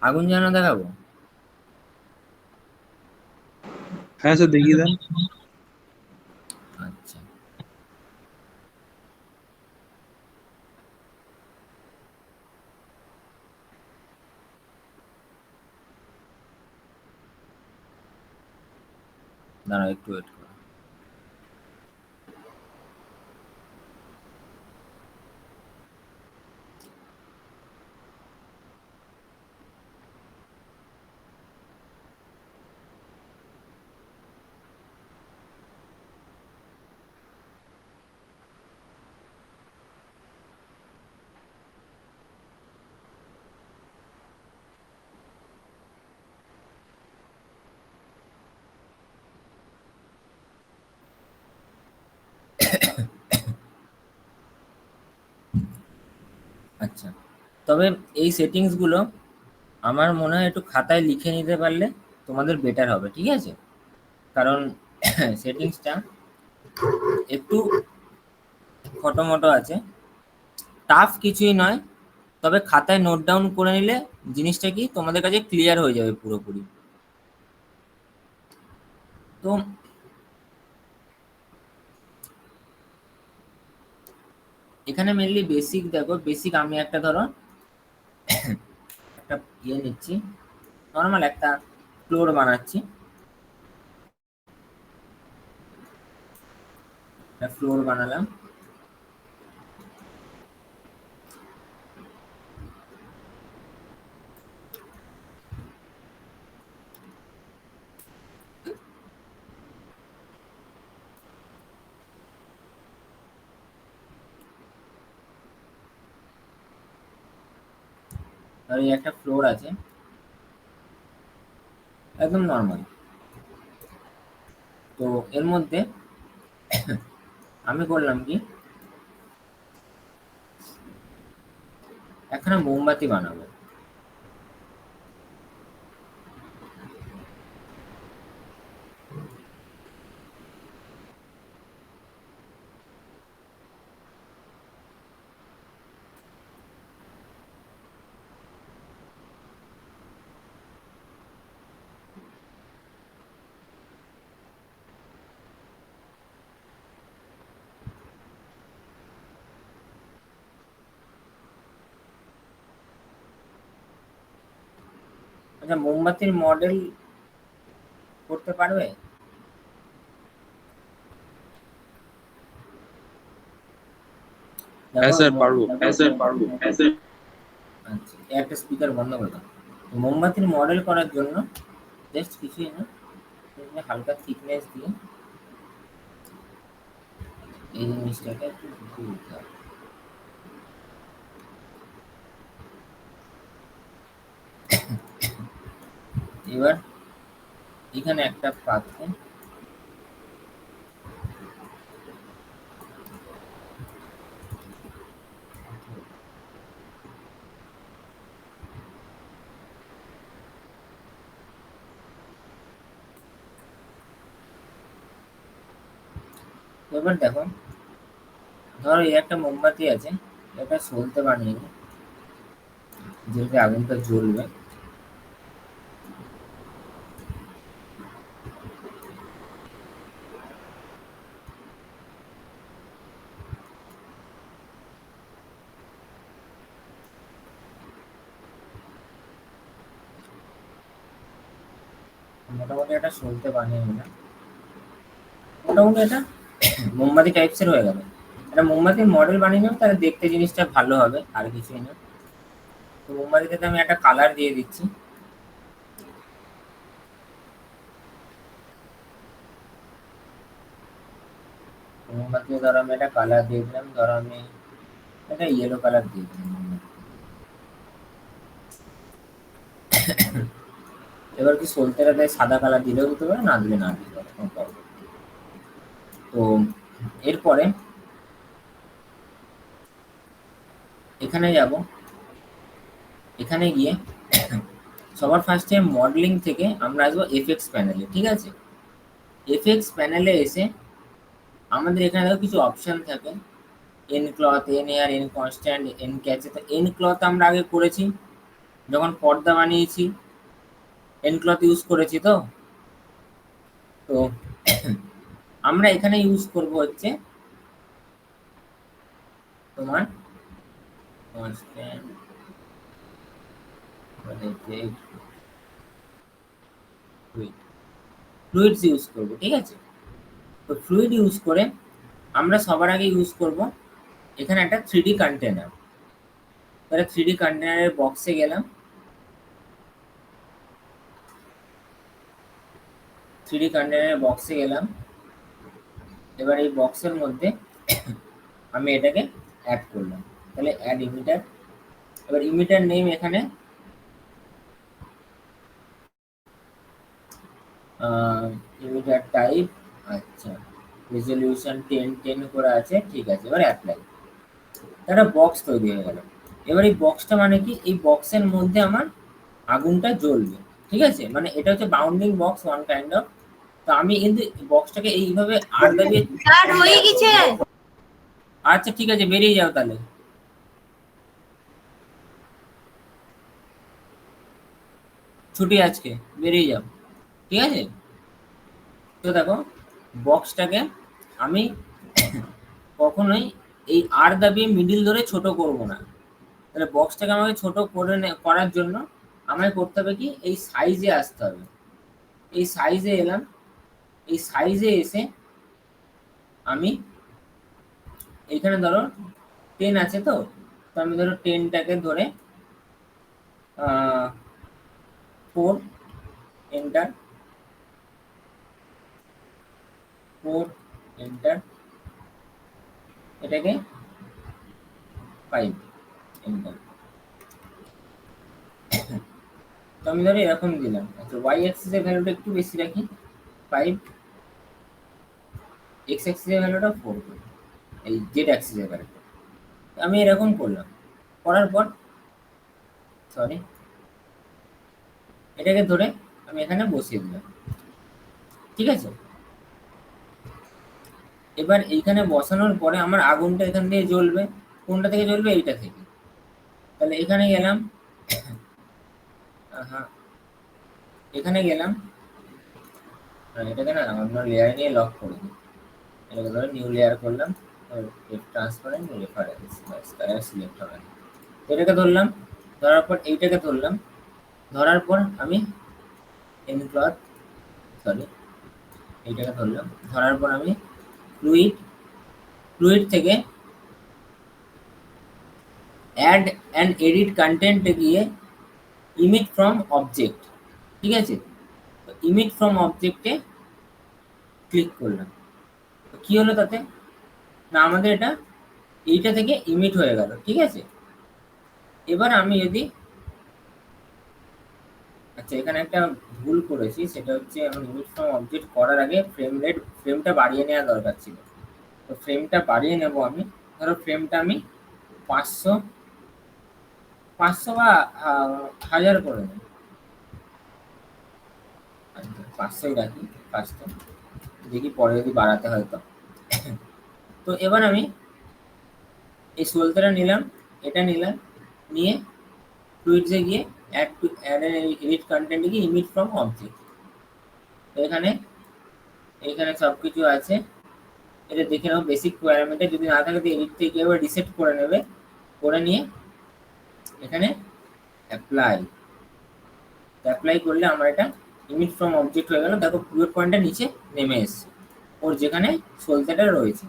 আগুন জ্বালানো দেখাবো? হ্যাঁ স্যার, দেখিয়ে দেন। আচ্ছা, দাঁড়াও একটু ওয়েট করো। আচ্ছা, তবে এই সেটিংসগুলো আমার মনে হয় একটু খাতায় লিখে নিতে পারলে তোমাদের বেটার হবে, ঠিক আছে? কারণ সেটিংসটা একটু খটোমটো আছে, টাফ কিছুই নয়। তবে খাতায় নোট ডাউন করে নিলে জিনিসটা কি তোমাদের কাছে ক্লিয়ার হয়ে যাবে পুরোপুরি। তো এখানে মেনলি বেসিক দেখো, বেসিক আমি একটা ধরো একটা নিচ্ছি, নর্মাল একটা ফ্লোর বানাচ্ছি, একটা ফ্লোর বানালাম। আর এই একটা ফ্লোর আছে, একদম নর্মাল। তো এর মধ্যে আমি করলাম কি, একখানা মোমবাতি বানাবো। আচ্ছা, মোমবাতির মডেল করতে পারবে? হ্যাঁ দেখো স্যার, পারবো। আচ্ছা, একটা স্পিকার বন্ধ করে দাও। মোমবাতির মডেল করার জন্য জাস্ট কিছুই না, তুমি হালকা থিকনেস দিয়ে এই জিনিসটাকে একটু ঢুকিয়ে দিতে হবে। এবার এখানে একটা পাত্রে এবার দেখো, ধরো এই একটা মোমবাতি আছে, এটা সলতে বানিয়ে নিই, যেটা আগুনটা জ্বলবে। মোটামুটি এটা সলতে বানিয়ে নিলাম, মোটামুটি এটা মোমবাতি টাইপসের হয়ে গেল। এটা মোমবাতির মডেল বানিয়ে নেব, তাহলে দেখতে জিনিসটা ভালো হবে, আর কিছুই না। তো মোমবাতিটাতে আমি একটা কালার দিয়ে দিচ্ছি। মোমবাতি ধরো আমি একটা কালার দিয়ে দিলাম, ধরো আমি একটা ইয়েলো কালার দিয়ে দিলাম মোমবাতিতে। এবার কি সলতেটা তাই সাদা কালার দিলেও দিতে পারে, না দিলে না দিতে পারে, কোনো problem নেই। তো এরপরে এখানে যাব, এখানে গিয়ে সবার ফার্স্টে মডেলিং থেকে আমরা আসবো এফএক্স প্যানেলে, ঠিক আছে? এফএক্স প্যানেলে এসে আমাদের এখানে দেখো কিছু অপশন থাকে, N cloth, N air, N constant, N cache. তো এন ক্লথ আমরা আগে করেছি, যখন পর্দা বানিয়েছি এনক্লথ ইউজ করেছি তো। তো আমরা এখানে ইউজ করব হচ্ছে তোমার কনস্ট্যান্ট ফ্লুইডস ইউজ করব, ঠিক আছে। তো ফ্লুইড ইউজ করে আমরা সবার আগে ইউজ করব এখানে একটা 3D কন্টেনার। তাহলে 3D কন্টেনারের বক্সে গেলাম, 3D কন্টেনারের বক্সে গেলাম। এবার এই বক্সের মধ্যে আমি এটাকে অ্যাড করলাম। তাহলে অ্যাড ইমিটার। এবার ইমিটার নেম এখানে ইমিটার টাইপ, আচ্ছা রেজলিউশন 1010 করে আছে, ঠিক আছে। এবার অ্যাপ্লাই। একটা বক্স তৈরি হয়ে গেল। এবার এই বক্সটা মানে কি, এই বক্সের মধ্যে আমার আগুনটা জ্বলবে, ঠিক আছে। মানে এটা হচ্ছে bounding box one kind of. তো আমি কিন্তু বক্সটাকে এইভাবে আর দাবিয়ে, স্টার্ট হয়ে গেছে। আচ্ছা ঠিক আছে, বেরিয়ে যাও তাহলে, ছুটি আজকে, বেরিয়ে যাও, ঠিক আছে। তো দেখো বক্সটাকে আমি কখনোই এই আর দাবিয়ে মিডিল ধরে ছোট করব না। তাহলে বক্সটাকে আমাকে ছোট করে করার জন্য আমায় করতে হবে কি, এই সাইজে আসতে হবে। এই সাইজে এলাম, এই সাইজে এসে আমি এইখানে ধরো 10 আছে তো, তো আমি ধরো 10টাকে ধরে 4 এন্টার, 4 এন্টার, এটাকে 5 এন্টার। তো আমি ধরো এরকম দিলাম। আচ্ছা ওয়াই অ্যাক্সিসের ভ্যালুটা একটু বেশি রাখি 5, এক্স অ্যাক্সিসের ভ্যালুটা 4 করি, এই জেড অ্যাক্সিসের ভ্যালুটা আমি এরকম করলাম। করার পর সরি, এটাকে ধরে আমি এখানে বসিয়ে দিলাম, ঠিক আছে। এবার এইখানে বসানোর পরে আমার আগুনটা এখান থেকে জ্বলবে। কোনটা থেকে জ্বলবে, এইটা থেকে। তাহলে এখানে গেলাম, হ্যাঁ এখানে গেলাম, এটাকে না আমরা লেয়ার নিয়ে লক করে দিই। এটাকে ধরে নিউ লেয়ার করলাম, ট্রান্সপারেন্ট রেফারেন্স, কালার সিলেক্ট হবে। এটাকে ধরলাম, ধরার পর এইটাকে ধরলাম, ধরার পর আমি এনক্লথ, সরি এইটাকে ধরলাম, ধরার পর আমি ফ্লুইড, ফ্লুইড থেকে অ্যাড অ্যান্ড এডিট কন্টেন্টে গিয়ে ইমিট ফ্রম অবজেক্ট, ঠিক আছে। তো ইমিট ফ্রম অবজেক্টে ক্লিক করলাম। তো কী হলো তাতে, না আমাদের এটা এইটা থেকে ইমিট হয়ে গেল, ঠিক আছে। এবার আমি যদি, আচ্ছা এখানে একটা ভুল করেছি, সেটা হচ্ছে আমি ইমিট ফ্রম অবজেক্ট করার আগে ফ্রেমটা বাড়িয়ে নেওয়া দরকার ছিল। তো ফ্রেমটা বাড়িয়ে নেব আমি। ধরো ফ্রেমটা আমি 500 বা 1000 করে নেব। আচ্ছা 500ই রাখি, 500 দেখি পরে যদি বাড়াতে হয় তো। তো এবার আমি এই সোলতাটা নিলাম, এটা নিলাম, নিয়ে ফ্লুইডসে গিয়ে অ্যাড এডিট কন্টেন্টে গিয়ে ইমিট ফ্রম অবজেক্ট। এখানে এখানে সব কিছু আছে, এটা দেখে নাও বেসিক প্যারামিটার। যদি না থাকে তো এডিট থেকে এবার রিসেট করে নেবে, করে নিয়ে এখানে অ্যাপ্লাই, অ্যাপ্লাই করলে আমার এটা ইমিট ফ্রম অবজেক্ট হয়ে গেল। দেখো ফ্লুইড পয়েন্টটা নিচে নেমে এসছে ওর যেখানে সলতেটা রয়েছে।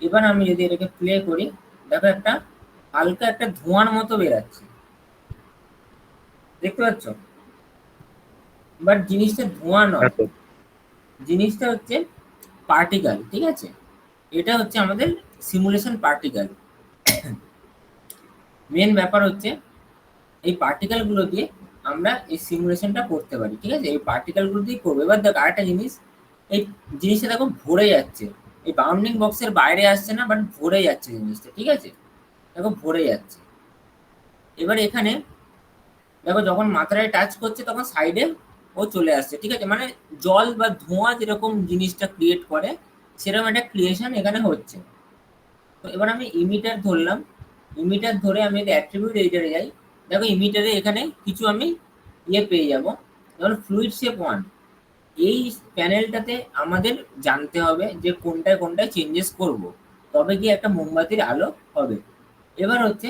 এবার আমি যদি এটাকে প্লে করি, দেখো একটা হালকা একটা ধোঁয়ার মতো বেরাচ্ছে, দেখতে পাচ্ছ। বাট জিনিসটা ধোঁয়া নয়, জিনিসটা হচ্ছে পার্টিকেল, ঠিক আছে। এটা হচ্ছে আমাদের সিমুলেশন পার্টিকেল। মেন ব্যাপার হচ্ছে এই পার্টিকেলগুলো দিয়ে আমরা এই সিমুলেশনটা করতে পারি, ঠিক আছে। এই পার্টিকেলগুলো দিয়ে করবো। এবার দেখো আরেকটা জিনিস, এই জিনিসটা দেখো ভরে যাচ্ছে, এই বাউন্ডিং বক্সের বাইরে আসছে না, বাট ভরে যাচ্ছে জিনিসটা, ঠিক আছে। দেখো ভরে যাচ্ছে। এবার এখানে দেখো যখন মাথায় টাচ করছে তখন সাইডে ও চলে আসছে, ঠিক আছে। মানে জল বা ধোঁয়া যেরকম জিনিসটা ক্রিয়েট করে সেরকম একটা ক্রিয়েশন এখানে হচ্ছে। তো এবার আমি ইমিটার ধরলাম, ইমিটার ধরে আমি যদি অ্যাট্রিবিউট এডিটরে যাই, দেখো ইমিটারে এখানে কিছু আমি ইয়ে পেয়ে যাব, যেমন ফ্লুইড শেপ ওয়ান। এই প্যানেলটাতে আমাদের জানতে হবে যে কোনটায় কোনটায় চেঞ্জেস করব, তবে কি একটা মোমবাতির আলো হবে। এবার হচ্ছে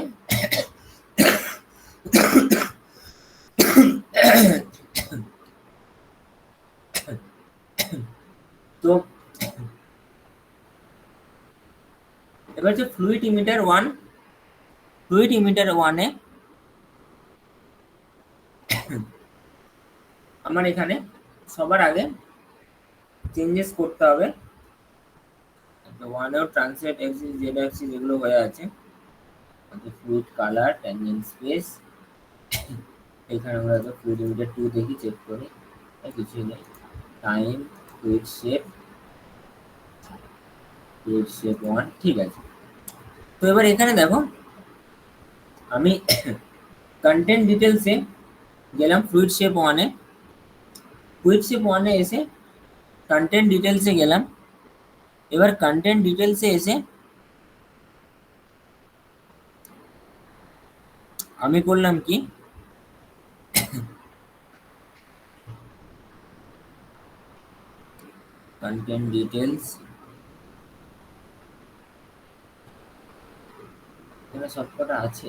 তো এবার হচ্ছে fluid emitter one. Fluid emitter ওয়ানে আমার এখানে সবার আগে চেঞ্জেস করতে হবে। ওয়ানেও ট্রান্সলেট অ্যাক্সিস, জেড অ্যাক্সিস এগুলো হয়ে আছে। ফ্লুইড কালার, ট্যানজেন্ট স্পেস, এখানে আমরা তো ফ্লুইড ইমিটার টু দেখি, চেক করি, আর কিছুই নেই। Time, fluid shape, fluid shape one, ঠিক আছে। তো এবার এখানে দেখো আমি কন্টেন্ট ডিটেলসে গেলাম, ফ্লুইড শেপ ওয়ানে। ফ্লুইড শেপ ওয়ানে এসে কন্টেন্ট ডিটেলসে গেলাম। এবার কন্টেন্ট ডিটেলসে এসে আমি করলাম কি, কন্টেন্ট ডিটেলস, এখানে সবকটা আছে।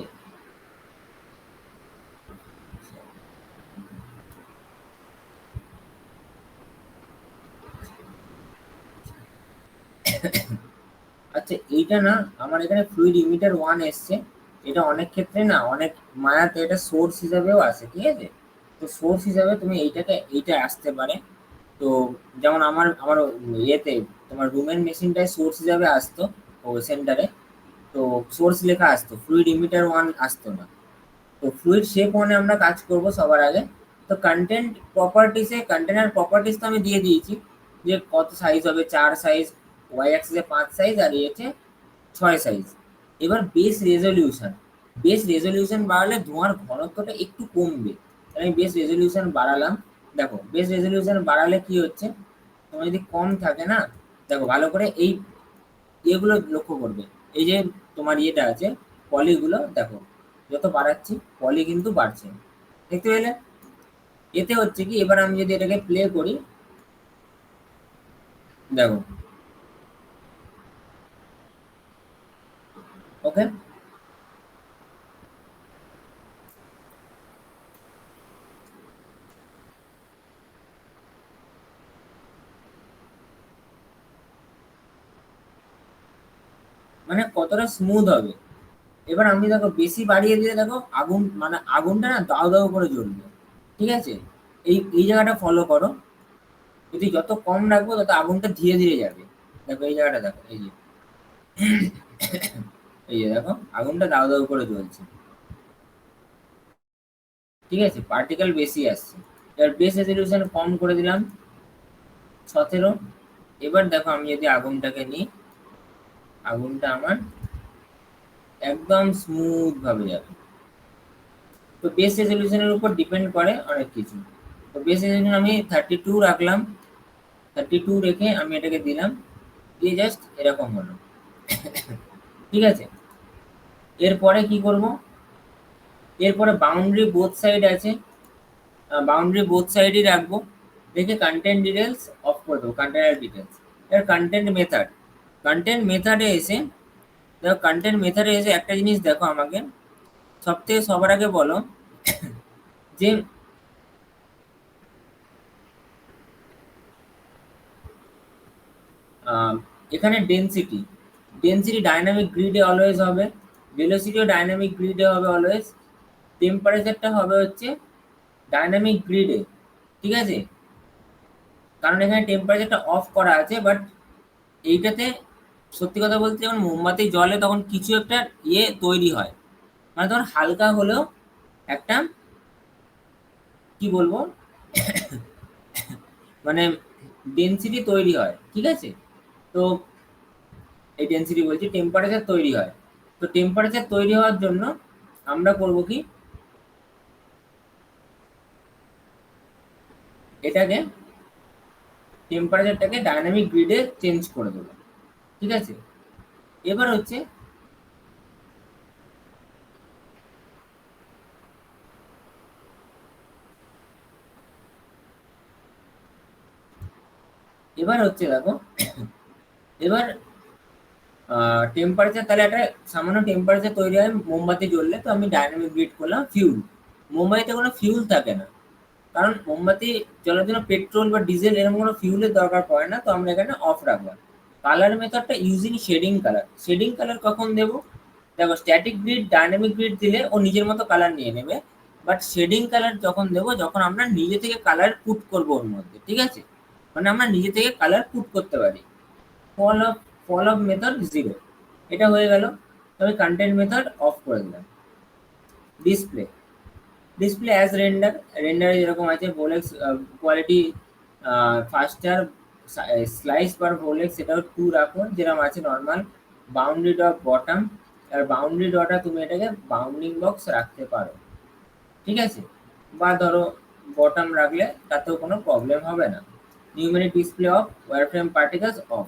আচ্ছা এইটা না, আমার এখানে ফ্লুইড ইমিটার ওয়ান এসছে। এটা অনেক ক্ষেত্রে না, অনেক মায়াতে এটা সোর্স হিসাবেও আসে, ঠিক আছে। তো সোর্স হিসাবে তুমি এইটাকে, এইটা আসতে পারে। তো যেমন আমার আমার ইয়েতে তোমার রুমের মেশিনটায় সোর্স হিসাবে আসতো, ও সেন্টারে। তো সোর্স লেখা আসতো, ফ্লুইড ইমিটার ওয়ান আসতো না। তো ফ্লুইড শেপ ওয়ানে আমরা কাজ করব সবার আগে। তো কন্টেন্ট প্রপার্টিসে, কন্টেনার প্রপার্টিস তো আমি দিয়ে দিয়েছি, যে কত সাইজ হবে, 4 সাইজ, ওয়াই অ্যাক্সিসে 5 সাইজ, আর ইয়েতে 6 সাইজ। এবার বেস রেজলিউশন, বেস রেজলিউশন বাড়ালে ধোঁয়ার ঘনত্বটা একটু কমবে। তাই আমি বেস রেজলিউশন বাড়ালাম। দেখো বেস রেজলিউশন বাড়ালে কি হচ্ছে, তোমার যদি কম থাকে না, দেখো ভালো করে এই এগুলো লক্ষ্য করবে। এই যে তোমার ইয়েটা আছে, পলিগুলো দেখো, যত বাড়াচ্ছি পলি কিন্তু বাড়ছে, দেখতে পেলে। এতে হচ্ছে কি, এবার আমি যদি এটাকে প্লে করি, দেখো, ওকে। মানে কতটা স্মুথ হবে। এবার আমি দেখো বেশি বাড়িয়ে দিলে দেখো আগুন, মানে আগুনটা না দাও দাও করে জ্বলবে, ঠিক আছে। এই এই জায়গাটা ফলো করো। যদি যত কম রাখবো তত আগুনটা ধীরে ধীরে যাবে। দেখো এই জায়গাটা দেখো, এই যে, এই যে দেখো আগুনটা দাও দাও করে জ্বলছে, ঠিক আছে, পার্টিকেল বেশি আসছে। এবার বেস রেজলিউশন কম করে দিলাম 17। এবার দেখো আমি যদি আগুনটাকে নিই, আগুনটা আমার একদম স্মুথ ভাবে যাবে। তো বেস রেজলিউশনের উপর ডিপেন্ড করে অনেক কিছু। তো বেস রেজলিউশন আমি 32 রাখলাম। 32 রেখে আমি এটাকে দিলাম, দিয়ে জাস্ট এরকম হলো, ঠিক আছে। এরপরে কি করব, এরপরে বাউন্ডারি বোথ সাইড আছে, বাউন্ডারি বোথ সাইডই রাখবো। রেখে কন্টেন্ট ডিটেলস অফ করে দেবো, কন্টেনার ডিটেলস। এবার কন্টেন্ট মেথড, কন্টেন্ট মেথডে এসে দেখো, কন্টেন্ট মেথডে এসে একটা জিনিস দেখো আমাকে সব থেকে সবার আগে বলো, যে এখানে ডেনসিটি, ডেনসিটি ডাইনামিক গ্রিডে অলওয়েজ হবে, ভেলোসিটিও ডাইনামিক গ্রিডে হবে অলওয়েজ, টেম্পারেচারটা হবে হচ্ছে ডাইনামিক গ্রিডে, ঠিক আছে। কারণ এখানে টেম্পারেচারটা অফ করা আছে, বাট এইটাতে সত্যি কথা বলতে যখন মোমবাতি জ্বলে তখন কিছু একটা ইয়ে তৈরি হয়, মানে তখন হালকা হলেও একটা, কি বলবো, মানে ডেনসিটি তৈরি হয়, ঠিক আছে। তো এই ডেনসিটি বলছি, টেম্পারেচার তৈরি হয়। তো টেম্পারেচার তৈরি হওয়ার জন্য আমরা করব কি, এটাকে, টেম্পারেচারটাকে ডাইনামিক গ্রিডে চেঞ্জ করে দেবো, ঠিক আছে। এবার হচ্ছে এবার হচ্ছে দেখো, এবার টেম্পারেচার, তাহলে একটা সামান্য টেম্পারেচার তৈরি হয় মোমবাতি জ্বললে, তো আমি ডাইনামিক গ্রিড করলাম ফিউল। মোমবাতিতে কোনো ফিউল থাকে না, কারণ মোমবাতি জ্বলার জন্য পেট্রোল বা ডিজেল এরকম কোনো ফিউলের দরকার পড়ে না, তো আমরা এখানে অফ রাখলাম। কালার মেথডটা using shading colour. Shading colour কখন দেবো? দেখো, স্ট্যাটিক গ্রিড ডাইনামিক গ্রিড দিলে ও নিজের মতো কালার নিয়ে নেবে, বাট শেডিং কালার যখন দেবো, যখন আমরা নিজে থেকে কালার পুট করবো ওর মধ্যে, ঠিক আছে? মানে আমরা নিজে থেকে কালার পুট করতে পারি। Fall of fall of method 0, এটা হয়ে গেল। তবে কন্টেন্ট মেথড অফ করে দিলাম। ডিসপ্লে, ডিসপ্লে অ্যাজ রেন্ডার, রেন্ডারে যেরকম আছে ভোলেক্স কোয়ালিটি, ফাস্টার স্লাইস পার ভোলেক্স সেটাও 2 রাখো, যেরকম আছে নর্মাল। বাউন্ডারি ডট বটম, আর বাউন্ডারি ডটটা তুমি এটাকে বাউন্ডিং বক্স রাখতে পারো, ঠিক আছে? বা ধরো বটম রাখলে তাতেও কোনো প্রবলেম হবে না। Numeric display of, wireframe particles of,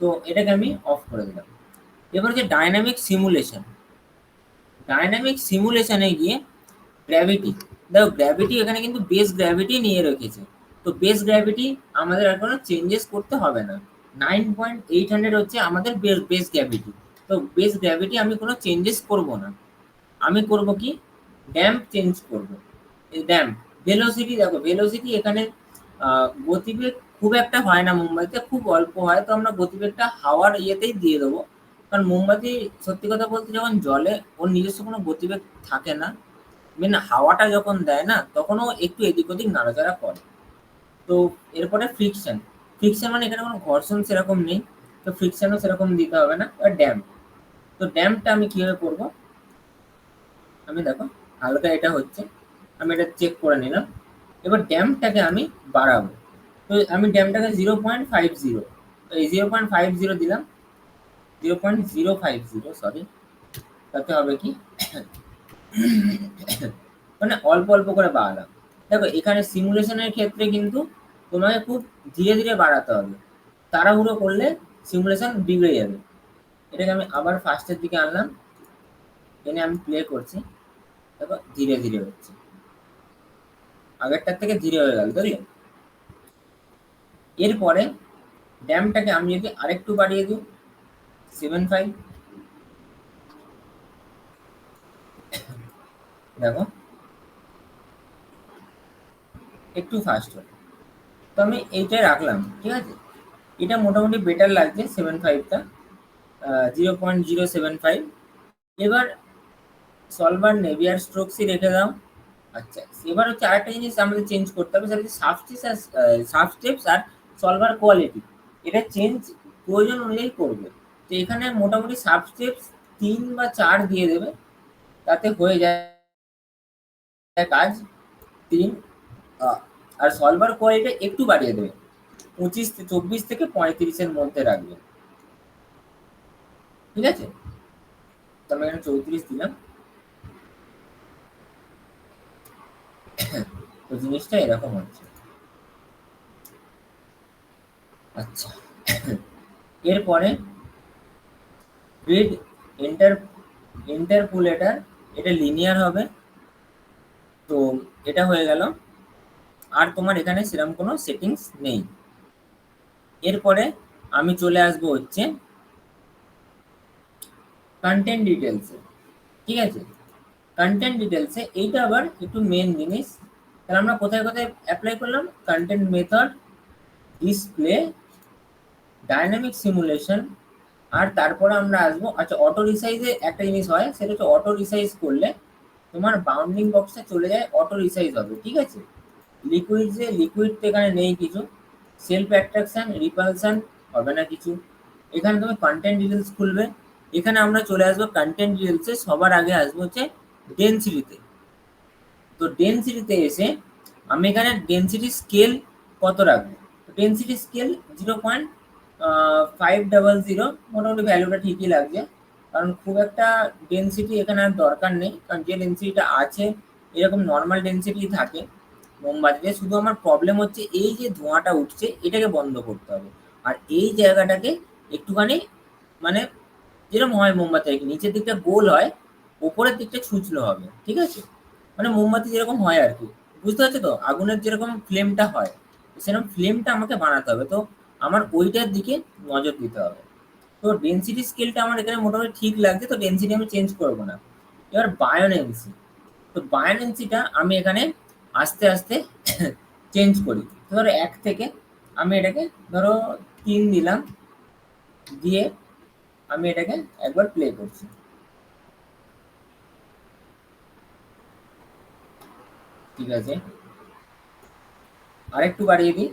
তো এটাকে আমি অফ করে দিলাম। এবার হচ্ছে ডাইনামিক সিমুলেশন। ডাইনামিক সিমুলেশনে গিয়ে গ্র্যাভিটি, দেখো গ্র্যাভিটি এখানে কিন্তু বেস গ্র্যাভিটি নিয়ে রেখেছে, তো বেস গ্র্যাভিটি আমাদের আর কোনো চেঞ্জেস করতে হবে না। 9.800 হচ্ছে আমাদের বেস গ্র্যাভিটি, তো বেস গ্র্যাভিটি আমি কোনো চেঞ্জেস করব না। আমি করব কি, ড্যাম্প চেঞ্জ করব। এই ড্যাম্প ভেলোসিটি, দেখো ভেলোসিটি এখানে গতিবেগ খুব একটা হয় না মুম্বাইতে, খুব অল্প হয়, তো আমরা গতিবেগটা হাওয়ার ইয়েতেই দিয়ে দেবো। কারণ মোমবাতি সত্যি কথা বলতে যখন জলে ওর নিজস্ব কোনো গতিবেগ থাকে না, মেন হাওয়াটা যখন দেয় না তখনও একটু এদিক ওদিক নাড়াচাড়া করে। তো এরপরে ফ্রিকশন, ফ্রিকশন মানে এখানে কোনো ঘর্ষণ সেরকম নেই, তো ফ্রিকশনও সেরকম দিতে হবে না। আর ড্যাম্প, তো ড্যাম্পটা আমি কিভাবে করবো, আমি দেখো হালকা এটা হচ্ছে, আমি এটা চেক করে নিলাম। এবার ড্যাম্পটাকে আমি বাড়াবো, তো আমি ড্যাম্পটাকে 0.50, এই 0.50 দিলাম, 0.050, সরি। তাতে হবে কি, মানে অল্প অল্প করে বাড়ালাম। দেখো এখানে সিমুলেশনের ক্ষেত্রে কিন্তু তোমাকে খুব ধীরে ধীরে বাড়াতে হবে, তাড়াহুড়ো করলে সিমুলেশন বিগড়ে যাবে। এটাকে আমি আবার ফার্স্টের দিকে আনলাম, এনে আমি প্লে করছি, দেখো ধীরে ধীরে হচ্ছে, আগেরটার থেকে ধীরে হয়ে গেল, বুঝলে? এরপরে ড্যামটাকে আমি যদি আরেকটু বাড়িয়ে দিই, 7.5, দেখো একটু ফাস্ট হলো, তো আমি এইটাই রাখলাম, ঠিক আছে? এটা মোটামুটি বেটার লাগছে 7.5টা, 0.075। এবার সলভার নেভিয়ার স্ট্রোকসই রেখে দাও। আচ্ছা, এবার হচ্ছে আরেকটা জিনিস আমাদের চেঞ্জ করতে হবে, সেটা হচ্ছে সাব স্টেপস আর সলভার কোয়ালিটি। এটা চেঞ্জ প্রয়োজন অনুযায়ী করবে। তো এখানে মোটামুটি সাব স্টেপস 3 বা 4 দিয়ে দেবে, তাতে হয়ে যায় কাজ 3। আর সলভার কোয়ালিটি একটু বাড়িয়ে দেবে, 24 থেকে 35-এর মধ্যে রাখবে, ঠিক আছে? তো আমি এখানে 34 দিলাম, তো জিনিসটা এরকম হচ্ছে। আচ্ছা, এরপরে গ্রিড ইন্টার ইন্টারপোলেটার, এটা লিনিয়ার হবে, তো এটা হয়ে গেল। আর তোমার এখানে সেরকম কোনো সেটিংস নেই। এরপরে আমি চলে আসবো হচ্ছে কন্টেন্ট ডিটেলসে, ঠিক আছে? কন্টেন্ট ডিটেলসে এইটা আবার একটু মেন জিনিস, তাহলে আমরা কোথায় কোথায় অ্যাপ্লাই করলাম, content method, display, dynamic simulation, আর তারপরে আমরা আসবো, আচ্ছা অটো রিসাইজে একটা জিনিস হয়, সেটা হচ্ছে অটো রিসাইজ করলে তোমার বাউন্ডিং বক্সে চলে যায়, অটো রিসাইজ হবে, ঠিক আছে? লিকুইড তো এখানে নেই কিছু, সেলফ অ্যাট্রাকশন রিপালশন হবে না কিছু। এখানে তুমি কন্টেন্ট ডিটেলস খুলবে, এখানে আমরা চলে আসবো কন্টেন্ট ডিটেলসে, সবার আগে আসবো হচ্ছে ডেন্সিটিতে। তো ডেন্সিটিতে এসে আমি এখানে ডেন্সিটি স্কেল কত রাখবো, ডেন্সিটি স্কেল 0.500, মোটামুটি ভ্যালুটা ঠিকই লাগছে, কারণ খুব একটা ডেন্সিটি এখানে আর দরকার নেই, কারণ যে ডেন্সিটিটা আছে এরকম নর্মাল ডেন্সিটি থাকে মোমবাতিতে। শুধু আমার প্রবলেম হচ্ছে এই যে ধোঁয়াটা উঠছে, এটাকে বন্ধ করতে হবে, আর এই জায়গাটাকে একটুখানি, মানে যেরকম হয় মোমবাতি আর কি, নিচের দিকটা গোল হয়, ওপরের দিকটা ছুঁচলো হবে, ঠিক আছে? মানে মোমবাতি যেরকম হয় আর কি, বুঝতে পারছো তো, আগুনের যেরকম ফ্লেমটা হয় সেরকম ফ্লেমটা আমাকে বানাতে হবে। তো আমার ওইটার দিকে নজর দিতে হবে। তো ডেনসিটি স্কেলটা আমার এখানে মোটামুটি ঠিক লাগছে, তো ডেনসিটি আমি চেঞ্জ করবো না। এবার বায়োনেন্সি, তো বায়োনেন্সিটা আমি এখানে আস্তে আস্তে চেঞ্জ করি। ধরো 1 থেকে আমি এটাকে ধরো 3 দিলাম, দিয়ে আমি এটাকে একবার প্লে করছি। ঠিক আছে, আরেকটু বাড়িয়ে দিই,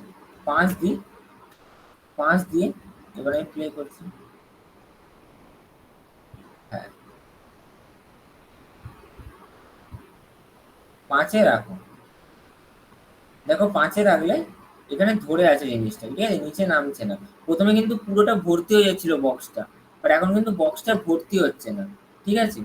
5 দিই, 5 দিয়ে এবার আমি প্লে করছি। হ্যাঁ, 5-এ রাখো। দেখো 5-এ রাখলে এখানে ধরে আছে জিনিসটা, ঠিক আছে, নিচে নামছে না। প্রথমে কিন্তু পুরোটা ভর্তি হয়ে যাচ্ছিল বক্সটা, বাট এখন কিন্তু বক্সটা ভর্তি হচ্ছে না। ঠিক আছে,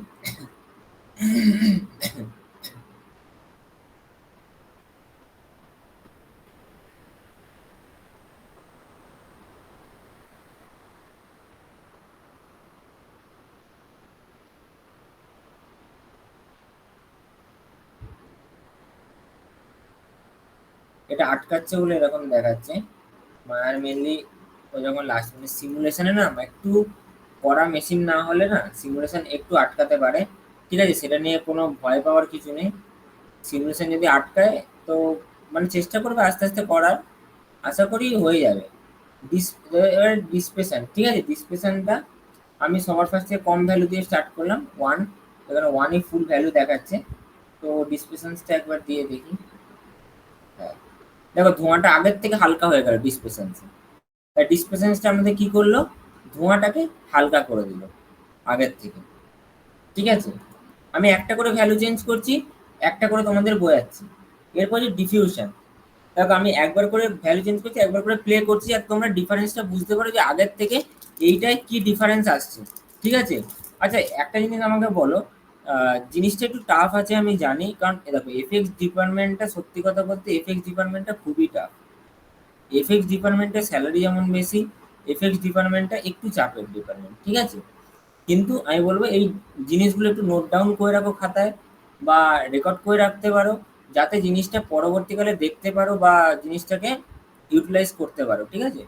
এটা আটকাচ্ছে বলে এরকম দেখাচ্ছে। আর মেনলি ও যখন লাস্ট মানে সিমুলেশনে না একটু কড়া মেশিন না হলে না সিমুলেশন একটু আটকাতে পারে। ঠিক আছে, সেটা নিয়ে কোনো ভয় পাওয়ার কিছু নেই। সিমুলেশন যদি আটকায় তো মানে চেষ্টা করবে আস্তে আস্তে করার, আশা করি হয়ে যাবে। এবার ডিসপ্লেশন, ঠিক আছে, ডিসপ্লেশনটা আমি সবার ফার্স্টে কম ভ্যালু দিয়ে স্টার্ট করলাম, 1। এখানে 1-ই ফুল ভ্যালু দেখাচ্ছে। তো ডিসপ্লেশনসটা একবার দিয়ে দেখি। হ্যাঁ, দেখো ধোঁয়াটা আগের থেকে হালকা হয়ে গেল ডিসপ্লেশনসে। তাই ডিসপ্লেসেন্সটা আমাদের কি করলো, ধোঁয়াটাকে হালকা করে দিল আগের থেকে। ঠিক আছে, আমি একটা করে ভ্যালু চেঞ্জ করছি, একটা করে তোমাদের বোঝাচ্ছি। এরপর যে ডিফিউশন, দেখো আমি একবার করে ভ্যালু চেঞ্জ করছি, একবার করে প্লে করছি, আর তোমরা ডিফারেন্সটা বুঝতে পারো যে আগের থেকে এইটায় কি ডিফারেন্স আসছে। ঠিক আছে, আচ্ছা একটা জিনিস আমাকে বলো, জিনিসটা একটু টাফ আছে আমি জানি, কারণ দেখো এফএক্স ডিপার্টমেন্টটা, সত্যি কথা বলতে এফএক্স ডিপার্টমেন্টটা খুবই টাফ। এফএক্স ডিপার্টমেন্টের স্যালারি যেমন বেশি, এফএক্স ডিপার্টমেন্টটা একটু চাপের ডিপার্টমেন্ট। ঠিক আছে, কিন্তু আমি বলবো এই জিনিসগুলো একটু নোট ডাউন করে রাখো খাতায়, বা রেকর্ড করে রাখতে পারো, যাতে জিনিসটা পরবর্তীকালে দেখতে পারো বা জিনিসটাকে ইউটিলাইজ করতে পারো। ঠিক আছে,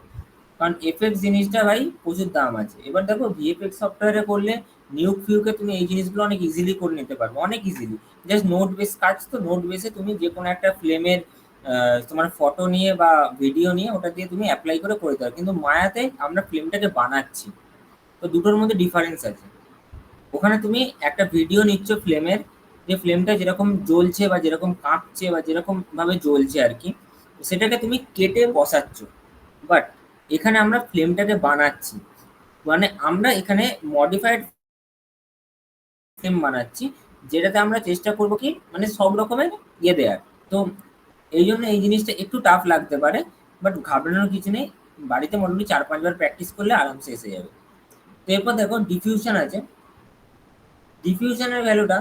কারণ এফএক্স জিনিসটা ভাই প্রচুর দাম আছে। এবার দেখো ভিএফএক্স সফটওয়্যারে করলে নিউক ফিউকে তুমি এই জিনিসগুলো অনেক ইজিলি করে নিতে পারবে, অনেক ইজিলি। জাস্ট নোট বেস কাজ, তো নোট বেসে তুমি যে কোনো একটা ফ্লেমের তোমার ফটো নিয়ে বা ভিডিও নিয়ে ওটা দিয়ে তুমি অ্যাপ্লাই করে করে দিতে পারো। কিন্তু মায়াতে আমরা ফিল্মটাকে বানাচ্ছি, তো দুটোর মধ্যে ডিফারেন্স আছে। ওখানে তুমি একটা ভিডিও নিচ্ছ ফ্লেমের, যে ফ্লেমটা যেরকম জ্বলছে বা যেরকম কাঁপছে বা যেরকম ভাবে জ্বলছে আর কি, সেটাকে তুমি কেটে বসাচ্ছ। বাট এখানে আমরা ফ্লেমটাকে বানাচ্ছি, মানে আমরা এখানে মডিফাইড ফ্লেম বানাচ্ছি, যেটাতে আমরা চেষ্টা করবো কি মানে সব রকমের ইয়ে দেওয়ার। তো এই জন্য এই জিনিসটা একটু টাফ লাগতে পারে, বাট ঘাবড়ানোর কিছু নেই। বাড়িতে মোটামুটি 4-5 বার প্র্যাকটিস করলে আরামসে এসে যাবে। তো এরপর দেখো ডিফিউশন আছে। ডিফিউশনের ভ্যালুটা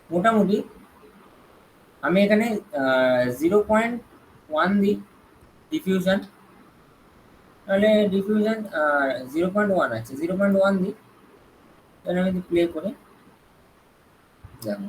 মোটামুটি আমি এখানে 0.1 দিই ডিফিউশন, তাহলে ডিফিউশন 0.1 আছে, 0.1 দিই। তাহলে আমি যদি প্লে করে দেখো,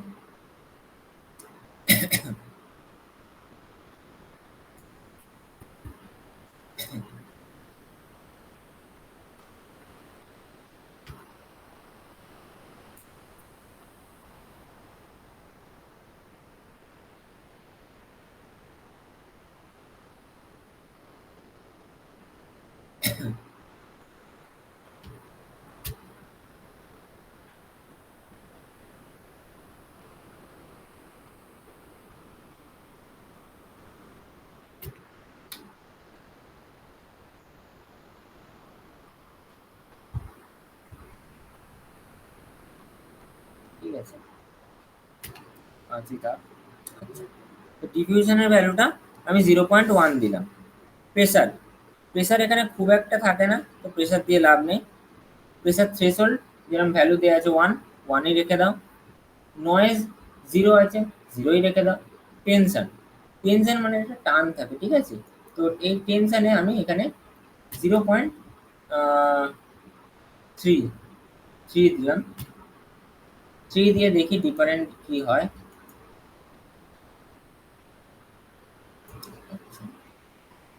ঠিক আছে, আচ্ছা। তো ডিফিউশনের ভ্যালুটা আমি 0.1 দিলাম। প্রেসার, প্রেসার এখানে খুব একটা থাকে না, তো প্রেসার দিয়ে লাভ নেই। প্রেসার থ্রেশহোল্ড যেরকম ভ্যালু দেওয়া আছে 1, 1ই রেখে দাও। নয়েজ 0 আছে, 0ই রেখে দাও। টেনশন, টেনশন মানে একটা টান থাকে, ঠিক আছে, তো এই টেনশনে আমি এখানে 0.3 দিলাম। 3 দিয়ে দেখি ডিফারেন্ট কি হয়।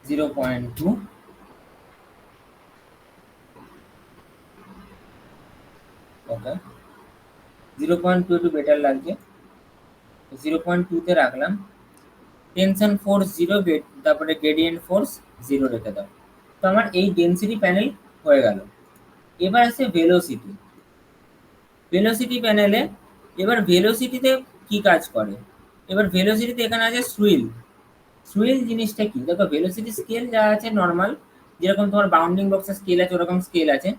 0.2, ওকে 0.2 একটু বেটার লাগছে। 0.2 তে রাখলাম। টেনশন ফোর্স 0, তারপরে গ্রেডিয়েন্ট ফোর্স 0 রেখে দাও। তো আমার এই ডেন্সিটি প্যানেল হয়ে গেল। এবার আছে ভেলোসিটি। ভেলোসিটি প্যানেলে এবার ভেলোসিটিতে কি কাজ করে, এবার ভেলোসিটিতে এখানে আছে সুইল। সুইল জিনিসটা কি, দেখো ভেলোসিটি স্কেল যা আছে নর্মাল, যেরকম তোমার বাউন্ডিং বক্সের স্কেল আছে ওরকম স্কেল আছে,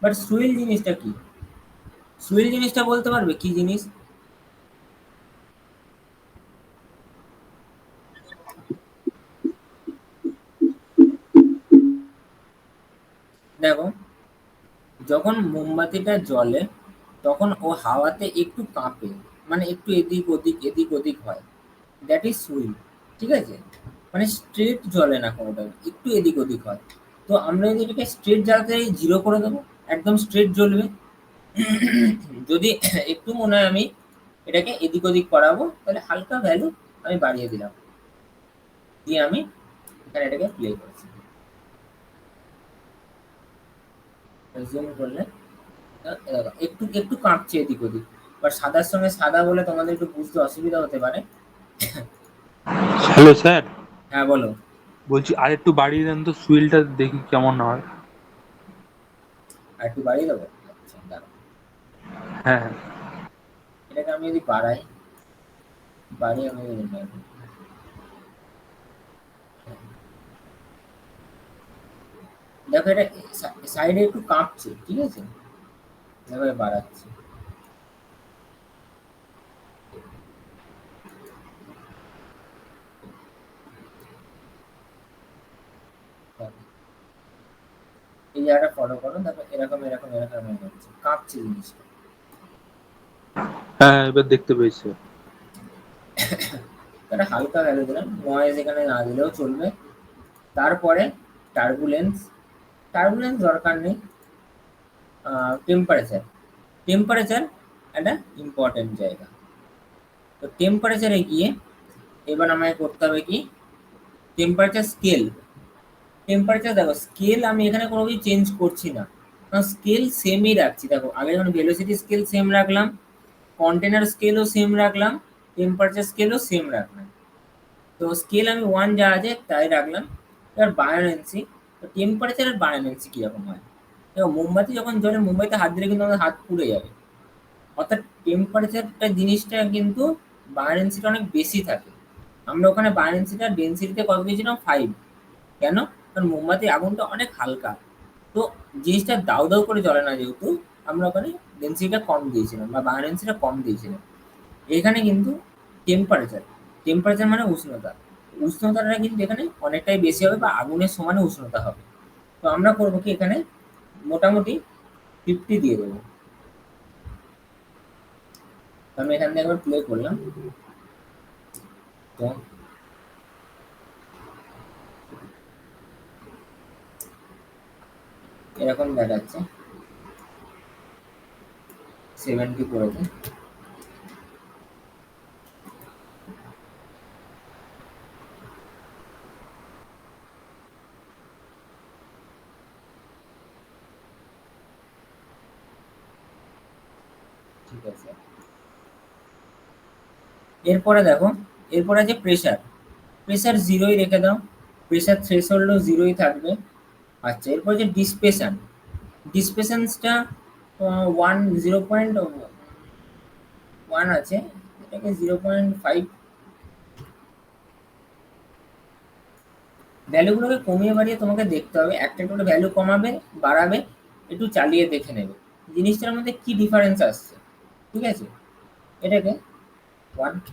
বাট সুইল জিনিসটা কি, সুইল জিনিসটা বলতে পারবে কি জিনিস? দেখো যখন মোমবাতিটা জ্বলে তখন ও হাওয়াতে একটু কাঁপে, মানে একটু এদিক ওদিক এদিক ওদিক হয়, দ্যাট ইজ সুইল। ঠিক আছে, মানে স্ট্রেট জ্বলে না কোনোটা, একটু এদিক ওদিক হয়। তো আমরা যদি এটাকে স্ট্রেট জ্বালাতে 0 করে দেবো, একদম স্ট্রেট জ্বলবে। যদি একটু মনে হয় আমি এটাকে এদিক ওদিক করাবো, তাহলে হালকা ভ্যালু আমি বাড়িয়ে দিলাম, দিয়ে আমি এখানে এটাকে প্লে করছি। জুম করলে দেখো একটু একটু কাঁপছে এদিক ওদিক, বাট সাদার সঙ্গে সাদা বলে তোমাদের একটু বুঝতে অসুবিধা হতে পারে। হ্যালো স্যার, হ্যাঁ বলো। বলছি আর একটু বাড়িয়ে দেন তো সুইলটা দেখি কেমন হয়। আর একটু বাড়িয়ে দেবো, আচ্ছা দাঁড়াও। হ্যাঁ এটাকে আমি যদি বাড়াই, বাড়িয়ে আমি যদি নিই, দেখো এটা সাইডে একটু কাঁপছে, ঠিক আছে, এভাবে বাড়াচ্ছি। দেখো, এই জায়গাটা ফলো করো, দেখো এরকম এরকম এরকম হয়ে যাচ্ছে, কাঁপছে জিনিসটা। হ্যাঁ, এবার দেখতে পেয়েছি। একটা হালকা ভ্যালু দিলাম, নয়েজ এখানে না দিলেও চলবে। তারপরে টার্বুলেন্স, টার্বুলেন্স দরকার নেই। টেম্পারেচার, টেম্পারেচার একটা ইম্পর্টেন্ট জায়গা। তো টেম্পারেচারে গিয়ে এবার আমায় করতে হবে কি, টেম্পারেচার স্কেল। টেম্পারেচার দেখো স্কেল আমি এখানে কোনো কিছু চেঞ্জ করছি না, কারণ স্কেল সেমই রাখছি। দেখো আগে যখন ভেলোসিটি স্কেল সেম রাখলাম, কন্টেনার স্কেলও সেম রাখলাম, টেম্পারেচার স্কেলও সেম রাখলাম। তো স্কেল আমি 1 যা আছে তাই রাখলাম। এবার বায়োনেন্সি, তো টেম্পারেচার আর বায়োনেন্সি কীরকম হয়, দেখো মোমবাতি যখন জ্বলে মোমবাতিতে হাত দিলে কিন্তু আমাদের হাত পুড়ে যাবে, অর্থাৎ টেম্পারেচারটা জিনিসটা কিন্তু বায়োনেন্সিটা অনেক বেশি থাকে। আমরা ওখানে বায়োনেন্সিটা ডেন্সিটিতে কত দিয়েছিলাম 5, কেন, কারণ মোমবাতির আগুনটা অনেক হালকা, তো জিনিসটা দাউ দাউ করে জ্বলে না, যেহেতু আমরা ওখানে ডেন্সিটিটা কম দিয়েছিলাম বা বায়োনেন্সিটা কম দিয়েছিলাম। এখানে কিন্তু টেম্পারেচার, টেম্পারেচার মানে উষ্ণতা, উষ্ণতাটা কিন্তু এখানে অনেকটাই বেশি হবে বা আগুনের সমানে উষ্ণতা হবে। তো আমরা করবো কি এখানে মোটামুটি 50 দিয়ে দেবো। তো আমি এখান থেকে একবার প্লে করলাম, তো এরকম দেখাচ্ছে 70 পড়েছে। ঠিক আছে, এরপরে দেখো, এরপরে আছে প্রেশার। প্রেশার 0ই রেখে দাও, প্রেশার থ্রেশহোল্ডও 0ই থাকবে। আচ্ছা এরপর যে ডিসপেশন, ডিসপেশনসটা 0.1 আছে, এটাকে 0.5, ভ্যালুগুলোকে কমিয়ে বাড়িয়ে তোমাকে দেখতে হবে, একটা একটা করে ভ্যালু কমাবে বাড়াবে, একটু চালিয়ে দেখে নেবে জিনিসটার মধ্যে কি ডিফারেন্স আসছে। ঠিক আছে, এটাকে 1,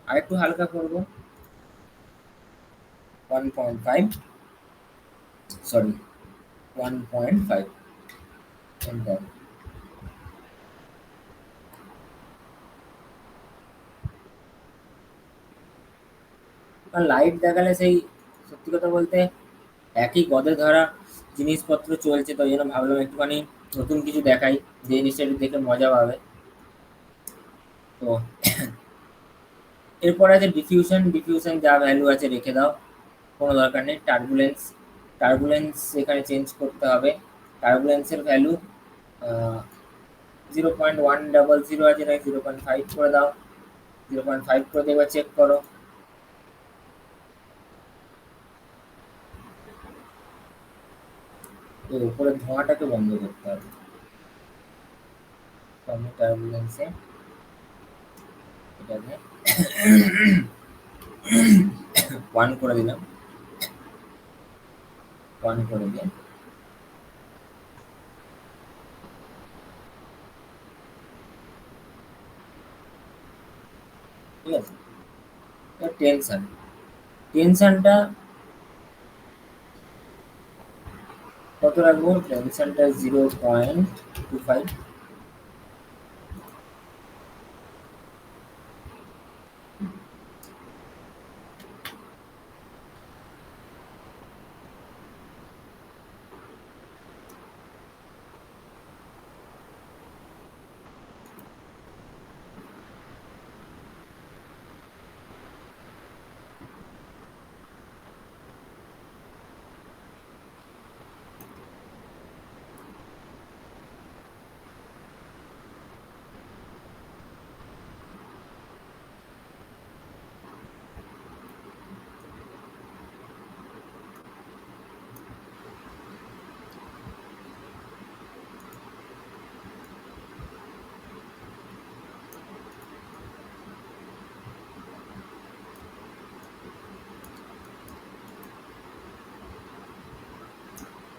আর একটু হালকা করবো 1.5, সরি 1.5, এন্টার। লাইট দেখালে সেই সত্যি কথা বলতে একই গদে ধরা জিনিসপত্র চলছে, তো ওই জন্য ভাবলাম একটুখানি নতুন কিছু দেখাই, যে জিনিসটা একটু দেখে মজা পাবে। তো এরপর আছে ডিফিউশন। ডিফিউশন যা ভ্যালু আছে রেখে দাও, কোনো দরকার নেই। টার্বুলেন্স, টার্বুলেন্স এখানে চেঞ্জ করতে হবে। টার্বুলেন্সের ভ্যালু 0.100 আছে, না 0.5 করে দাও। 0.5 করে দিয়ে এবার চেক করো। তো উপরে ধোঁয়াটাকে বন্ধ করতে হবে। তো আমি টার্বুলেন্সে এটাকে 1 করে দিলাম। 1 করে দিয়ে ঠিক আছে। টেনশন, টেনশনটা কত রাখবো? টেনশনটা 0.25।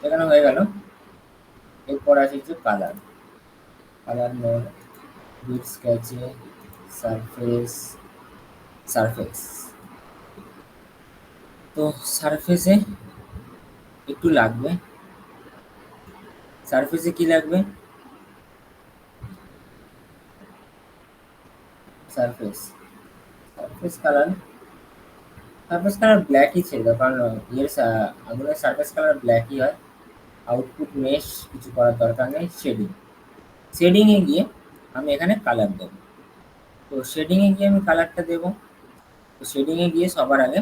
এখানে হয়ে গেল। এরপর আছে হচ্ছে কালার। কালার মোড, বিট স্কেচে, সারফেস, সারফেস। তো সারফেসে একটু লাগবে। সারফেসে কি লাগবে? Surface, surface colour, surface colour ব্ল্যাকই ছিল, কারণ আগুনের সারফেস কালার ব্ল্যাকই হয়। আউটপুট মেশ কিছু করার দরকার নেই। শেডিং, শেডিংয়ে গিয়ে আমি এখানে কালার দেবো। তো শেডিংয়ে গিয়ে আমি কালারটা দেবো। তো শেডিংয়ে গিয়ে সবার আগে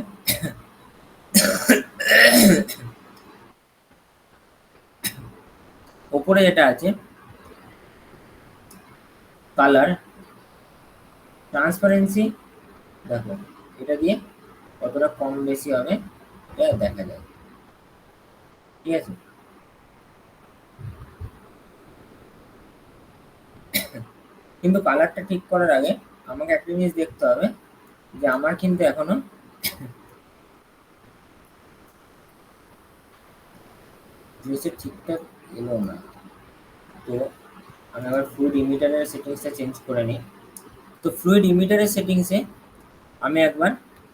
ওপরে যেটা আছে কালার ট্রান্সপারেন্সি, দেখো এটা দিয়ে কতটা কম বেশি হবে এটা দেখা যায়। ঠিক আছে। কিন্তু কালারটা ঠিক করার আগে আমাকে একটা জিনিস দেখতে হবে, যে আমার কিন্তু এখনো জিনিসটা ঠিকঠাক এলো না। তো আমি আবার ফ্লুইড ইমিটারের সেটিংসটা চেঞ্জ করে নিই। তো ফ্লুইড ইমিটারের সেটিংসে আমি একবার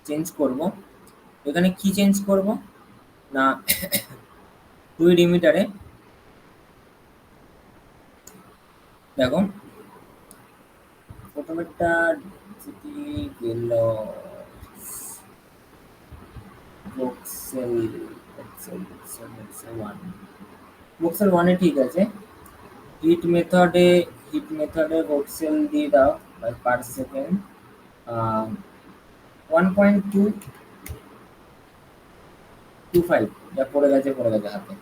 চেঞ্জ করব। এখানে কি চেঞ্জ করব না, ফ্লুইড ইমিটারে দেখো প্রথমেরটা যদি গেল ভোক্সেল, ভোক্সেল 1, ভোক্সেল 1 এ ঠিক আছে। হিট মেথডে, হিট মেথডে ভোক্সেল দিয়ে দাও বাই পার সেকেন্ড 1.225, যা পড়ে গেছে পড়ে গেছে হাতে।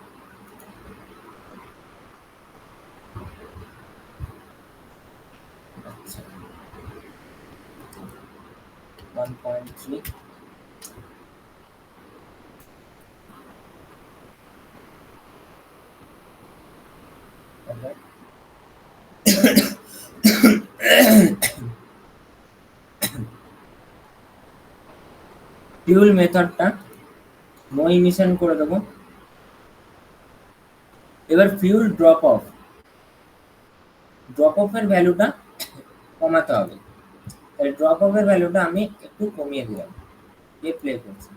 আচ্ছা 1.3, ফিউল মেথডটা নো ইমিশন করে দেবো। এবার ফিউল ড্রপ অফ, ড্রপ অফের ভ্যালুটা কমাতে হবে। তাই ড্রপ অফের ভ্যালুটা আমি একটু কমিয়ে দিলাম, দিয়ে প্লে করছি।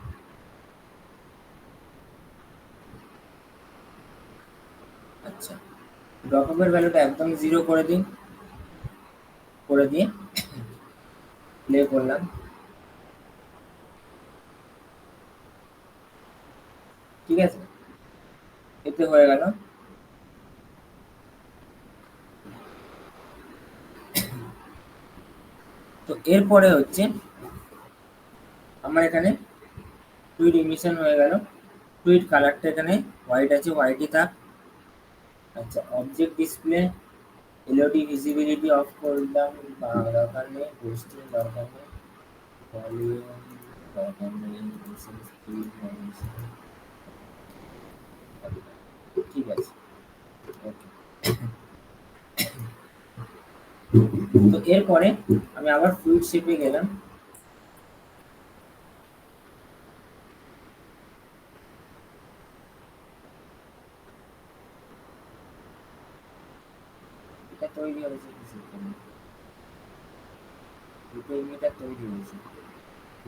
আচ্ছা ড্রপ অফের ভ্যালুটা একদম 0 করে দিন, করে দিয়ে প্লে করলাম। ঠিক আছে, এতে হয়ে গেল। তো এরপরে হচ্ছে আমার এখানে ফ্লুইড ইমিশন হয়ে গেল। ফ্লুইড কালারটা এখানে হোয়াইট আছে, হোয়াইটই থাক। আচ্ছা, object display, LOD visibility of করলাম, দরকার নেই। পোস্টিং দরকার নেই। ভলিউম দরকার নেই। স্পিড, ঠিক আছে, ওকে। তো এরপরে আমি আবার ফ্লুইড শেপে গেলাম। এটা তৈরি হয়েছে কিসের জন্য? দুটো ইমিটার তৈরি হয়েছে,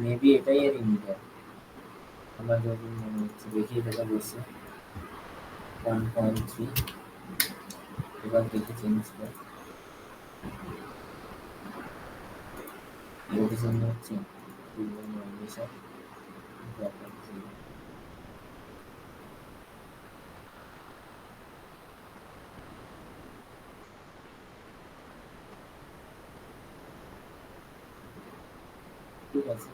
মেবি এটাই এর ইমিটার আমার যতদূর মনে হচ্ছে। দেখিয়ে দেবে বসে 1.3। এবার দেখে চেঞ্জ করে লোকেশন হচ্ছে ঠিক আছে।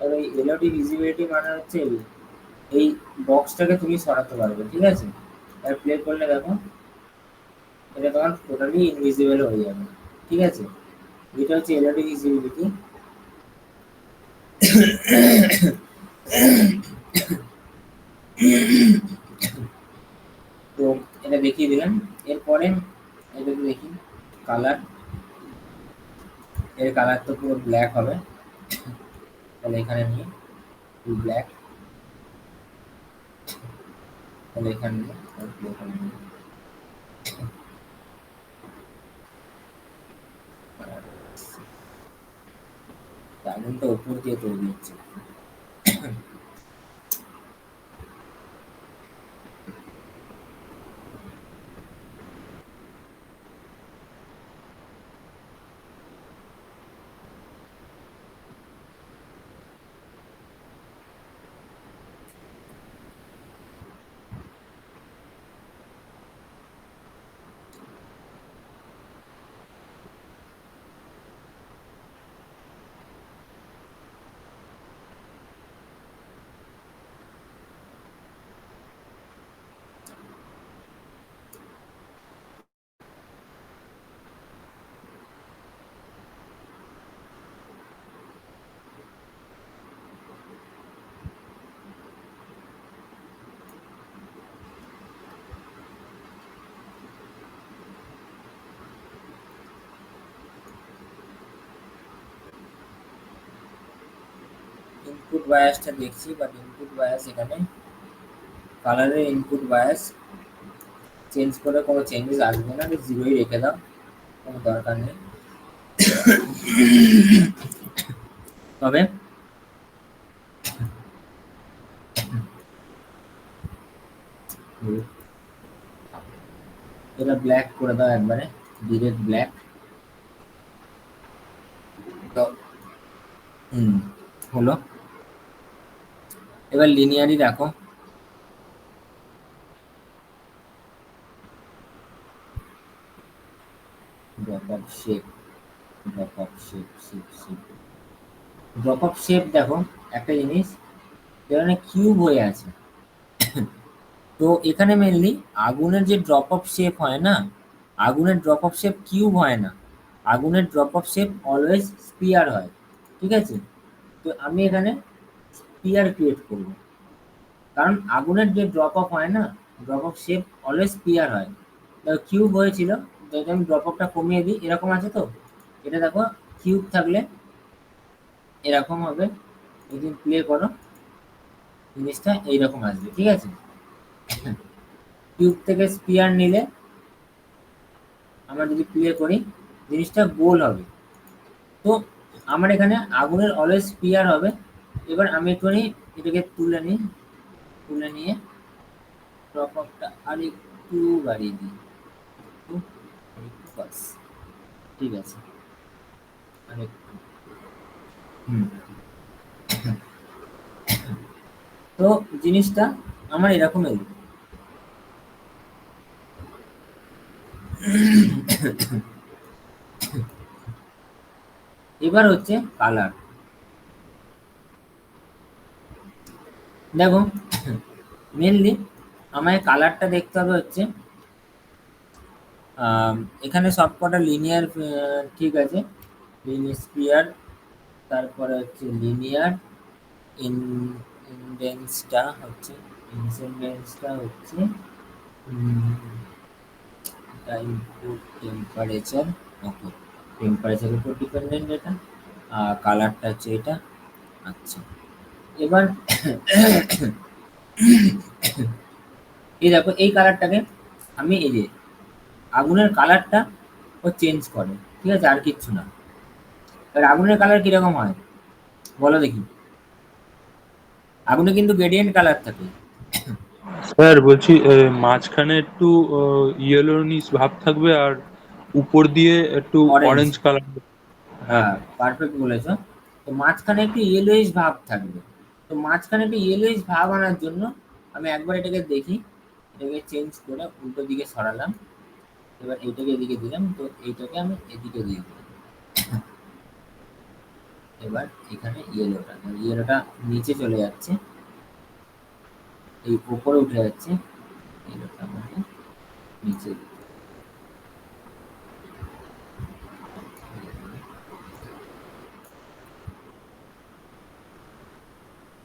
আর এই এলওডি ভিজিবিলিটি মানে হচ্ছে এই বক্সটাকে তুমি সরাতে পারবে, ঠিক আছে। আর প্লে করলে দেখো এটা তখন টোটালি ইনভিজিবল হয়ে যাবে, ঠিক আছে। এটা হচ্ছে এলওডি ভিজিবিলিটি। তো এটা দেখিয়ে দিলাম। এরপরে এটা দেখি কালার। এর কালার তো পুরো ব্ল্যাক হবে, তাহলে এখানে নিয়ে ব্ল্যাক, তাহলে এখানে নিয়ে এখানে নিয়ে আগুনটা উপর দিয়ে তৈরি হচ্ছে। ইনপুট বায়াসটা দেখছি, বাট ইনপুট বায়াস এখানে কালারের ইনপুট বায়াস চেঞ্জ করে কোনো চেঞ্জেস আসবে না, জিরোই রেখে দাও, কোনো দরকার নেই। তবে এটা ব্ল্যাক করে দাও একবারে, ডিরেক্ট ব্ল্যাক। তো হলো। এবার লিনিয়ারি দেখো, drop of shape, drop of shape, shape shape, drop of shape দেখো একটা জিনিস, যেখানে কিউব হয়ে আছে। তো এখানে মেনলি আগুনের যে ড্রপ অফ শেপ হয় না, আগুনের ড্রপ অফ শেপ কিউব হয় না, আগুনের drop of shape always spear হয়, ঠিক আছে। তো আমি এখানে স্পিয়ার ক্রিয়েট করব। কারণ আগুনের যে ড্রপ অফ হয় না, drop of shape always clear হয়। দেখো কিউব হয়েছিল, যদি আমি ড্রপ অফটা কমিয়ে দিই, এরকম আছে তো, এটা দেখো কিউব থাকলে এরকম হবে, যদি প্লে করো জিনিসটা এইরকম আসবে, ঠিক আছে। কিউব থেকে স্পিয়ার নিলে আমরা যদি প্লে করি জিনিসটা গোল হবে। তো আমার এখানে আগুনের অলওয়েজ স্পিয়ার হবে। এবার আমি একটুখানি এটাকে তুলে নিই, তুলে নিয়ে ড্রপ অফটা আর একটু বাড়িয়ে দিই, একটু আরেকটু বাস, ঠিক আছে, আরেকটু। হুম। তো জিনিসটা আমার এরকম এলো। এবার হচ্ছে কালার। দেখো মেনলি আমায় কালারটা দেখতে হবে হচ্ছে, এখানে সবকটা লিনিয়ার, ঠিক আছে, লিনিয়ার স্পিয়ার, তারপরে হচ্ছে লিনিয়ার ইনডেন্সটা হচ্ছে, ইনসিডেন্সটা হচ্ছে ইনপুট টেম্পারেচার, ওকে, টেম্পারেচারের উপর ডিপেন্ডেন্ট এটা, আর কালারটা হচ্ছে এটা। আচ্ছা, এবার এই দেখো এই কালারটাকে আমি এই যে আগুনের কালারটা ও চেঞ্জ করে, ঠিক আছে, আর কিচ্ছু না। এবার আগুনের কালার কিরকম হয় বলো দেখি। আগুনে কিন্তু গ্রেডিয়েন্ট কালার থাকে। স্যার বলছি মাঝখানে একটু ইয়েলোনিশ ভাব থাকবে, আর উপর দিয়ে একটু অরেঞ্জ, অরেঞ্জ কালার। হ্যাঁ হ্যাঁ হ্যাঁ। পারফেক্ট বলেছো। তো মাঝখানে একটু ইয়েলোইশ ভাব থাকবে। তো মাঝখানে একটু ইয়েলোইশ ভাব আনার জন্য আমি একবার এটাকে দেখি, এটাকে চেঞ্জ করে উল্টো দিকে সরালাম, এবার এইটাকে এদিকে দিলাম, তো এইটাকে আমি এদিকে দিয়ে দিলাম। এবার এখানে ইয়েলোটা, ইয়েলোটা নিচে চলে যাচ্ছে, এই উপরে উঠে যাচ্ছে, ইয়েলোটা আমাকে নিচে দিতে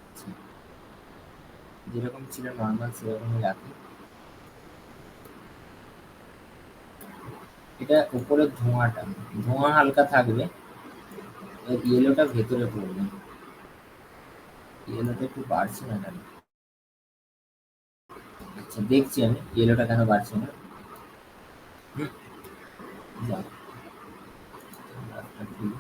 হচ্ছে। যেরকম ছিল নর্মাল সেরকমই রাখি। এটা উপরে ধোঁয়াটা, ধোঁয়া হালকা থাকবে, ইয়েলোটা ভেতরে পড়বে, ইয়েলোটা একটু বাড়ছে না কেন? আচ্ছা দেখছি আমি ইয়েলোটা কেন বাড়ছে না। হুম, যাক, একটা খুলি।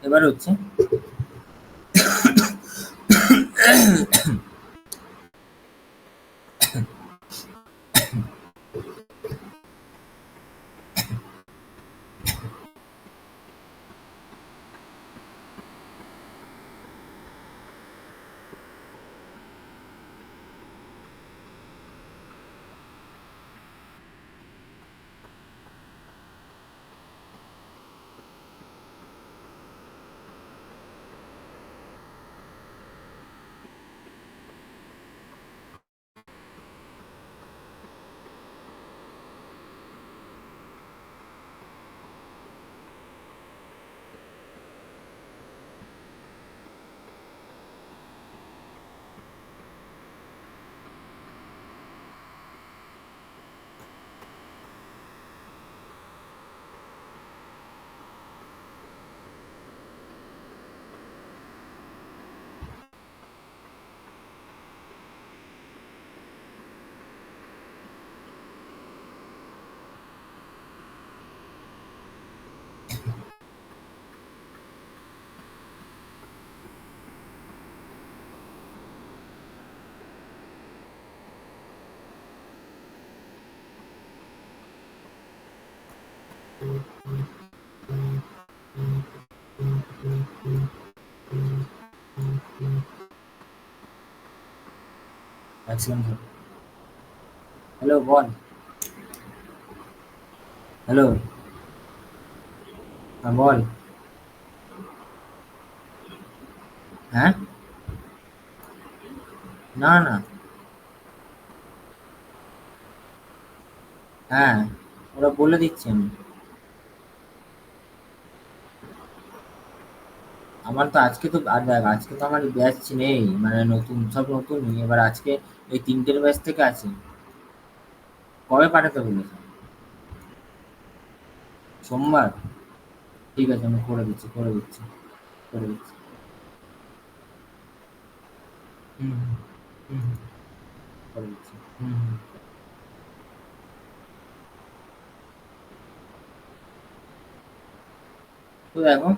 এবার হচ্ছে এক সেকেন্ড। হ্যালো বল। হ্যালো। হ্যাঁ বল। হ্যাঁ। না না। হ্যাঁ, ওরা বলে দিচ্ছে আমি। আমার তো আজকে তো আর দেখ, আজকে তো আমার ব্যাচ নেই, মানে নতুন সব নতুনই। এবার আজকে এই ৩টের ব্যাচ থেকে আছে। কবে পাঠাতে বলেছে? সোমবার? ঠিক আছে, আমি করে দিচ্ছি, করে দিচ্ছি, করে দিচ্ছি। হুম, হুম, হুম, করে দিচ্ছি। হুম, হুম। তো দেখো,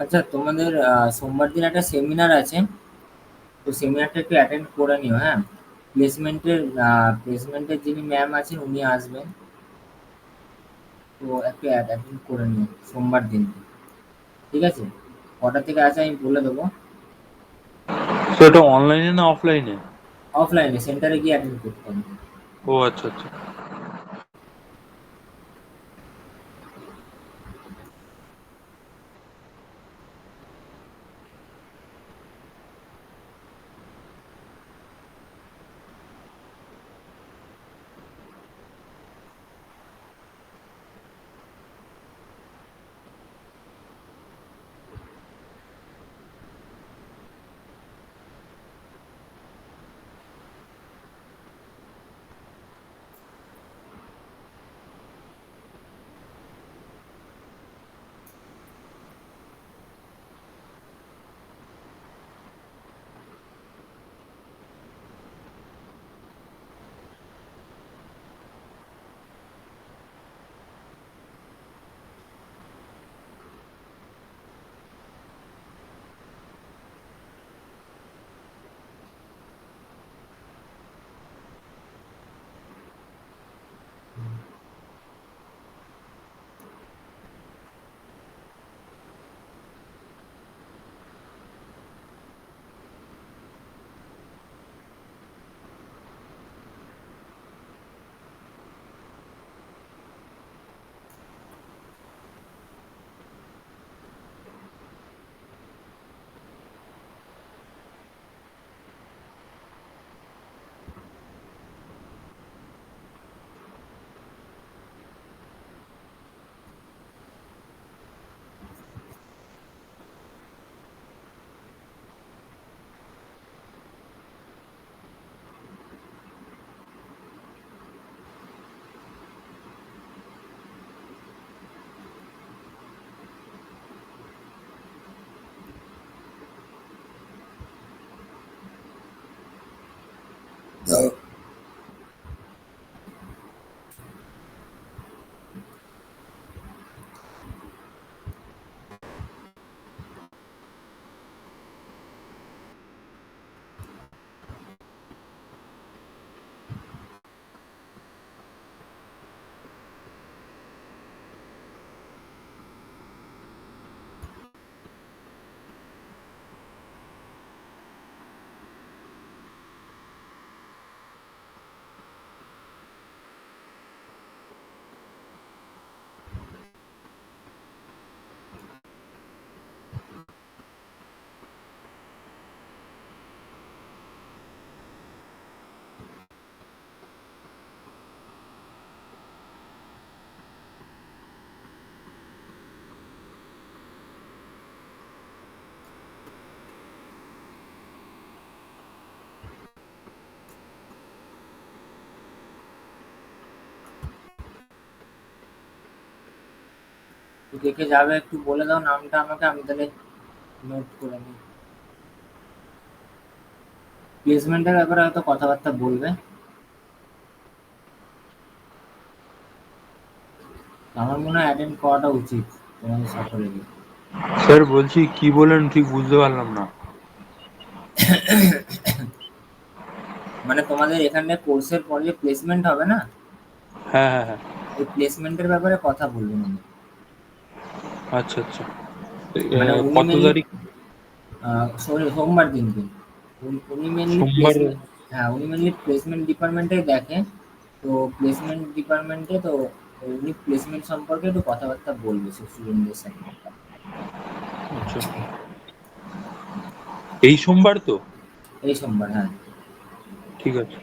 আচ্ছা তোমাদের সোমবার দিন একটা সেমিনার আছে, তো সেমিনারটা একটু অ্যাটেন্ড করে নিও, হ্যাঁ। প্লেসমেন্টের যিনি ম্যাম আছেন উনি আসবেন, তো একটু অ্যাটেন্ড করে নিও সোমবার দিন। ঠিক আছে? কটা থেকে আছে আমি বলে দেবো। তো এটা অনলাইনে না অফলাইনে? অফলাইনে সেন্টারে গিয়ে অ্যাটেন্ড করতে হবে। ও আচ্ছা আচ্ছা। তো কে কে যাবে একটু বলে দাও নামটা আমাকে, আমি তাহলে নোট করে নিই। প্লেসমেন্টের ব্যাপারে হয়তো কথাবার্তা বলবে। আমার মনে হয় অ্যাটেন্ড করাটা উচিত তোমাদের সকলেরই। স্যার বলছি কি বলেন ঠিক বুঝতে পারলাম না। মানে তোমাদের এখানে কোর্সের পরে যে প্লেসমেন্ট হবে না, হ্যাঁ হ্যাঁ হ্যাঁ। ওই প্লেসমেন্টের ব্যাপারে কথা বলবেন উনি। আচ্ছা আচ্ছা। মানে উনি কত মেনলি তারিখ? সোমবার দিনকে উনি মেনলি সোমবার। প্লেসমেন্ট, হ্যাঁ উনি মেনলি প্লেসমেন্ট ডিপার্টমেন্টে দেখেন। তো প্লেসমেন্ট ডিপার্টমেন্টে তো উনি প্লেসমেন্ট সম্পর্কে একটু কথাবার্তা বলবে সব স্টুডেন্টদের সাথে। আচ্ছা, এই সোমবার তো? এই সোমবার, হ্যাঁ। ঠিক আছে।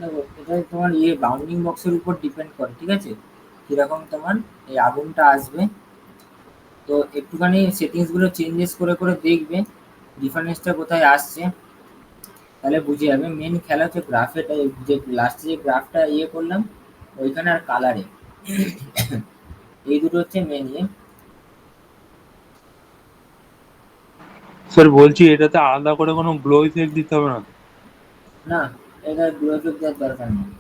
দেখো এটা তোমার বাউন্ডিং বক্সের উপর ডিপেন্ড করে, ঠিক আছে, কিরকম তোমার এই আগুনটা আসবে। তো একটুখানি সেটিংস গুলো চেঞ্জেস করে করে দেখবে ডিফারেন্সটা কোথায় আসছে। তাহলে বুঝে যাবে মেন খেলা হচ্ছে গ্রাফে, যে লাস্টে যে গ্রাফটা ইয়ে করলাম ওইখানে, আর কালারে। এই দুটো হচ্ছে মেন ইয়ে। স্যার বলছি এটাতে আলাদা করে কোনো গ্লো ইফেক্ট দিতে হবে না তো? না, এটা গ্লোজব দেওয়ার দরকার নেই।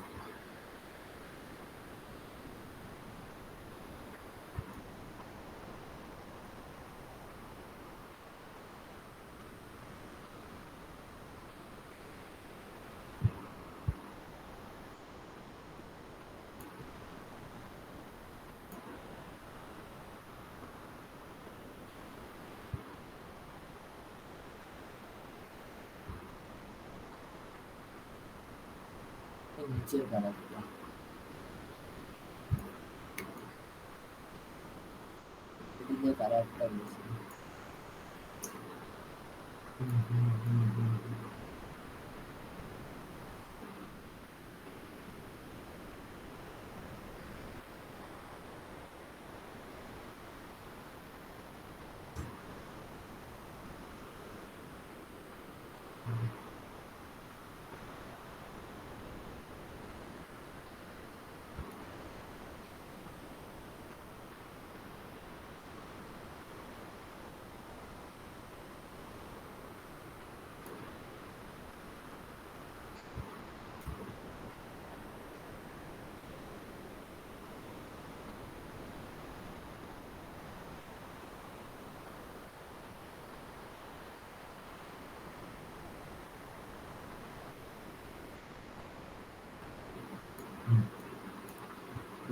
এই নিচের কালারটা, এদিকে কালারটা বেশি।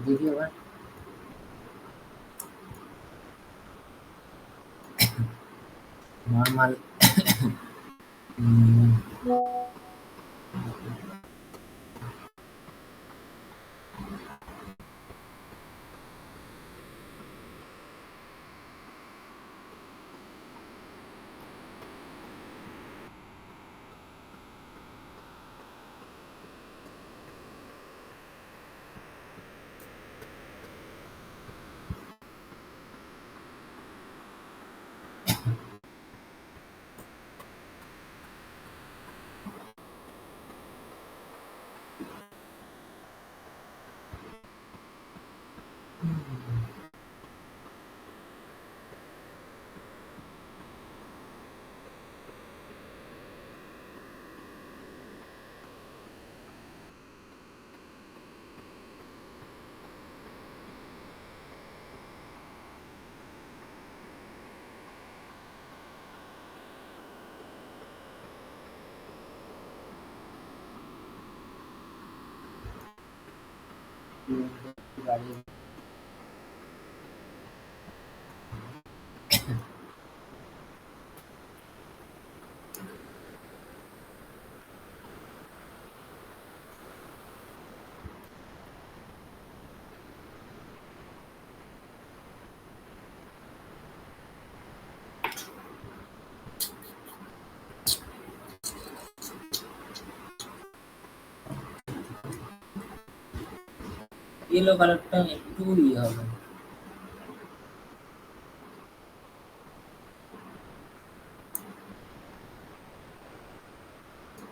দেখি এবার নর্মাল। গাড়ি ইয়েলো কালারটা একটু ইয়ে হবে।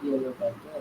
ইয়েলো কালারটা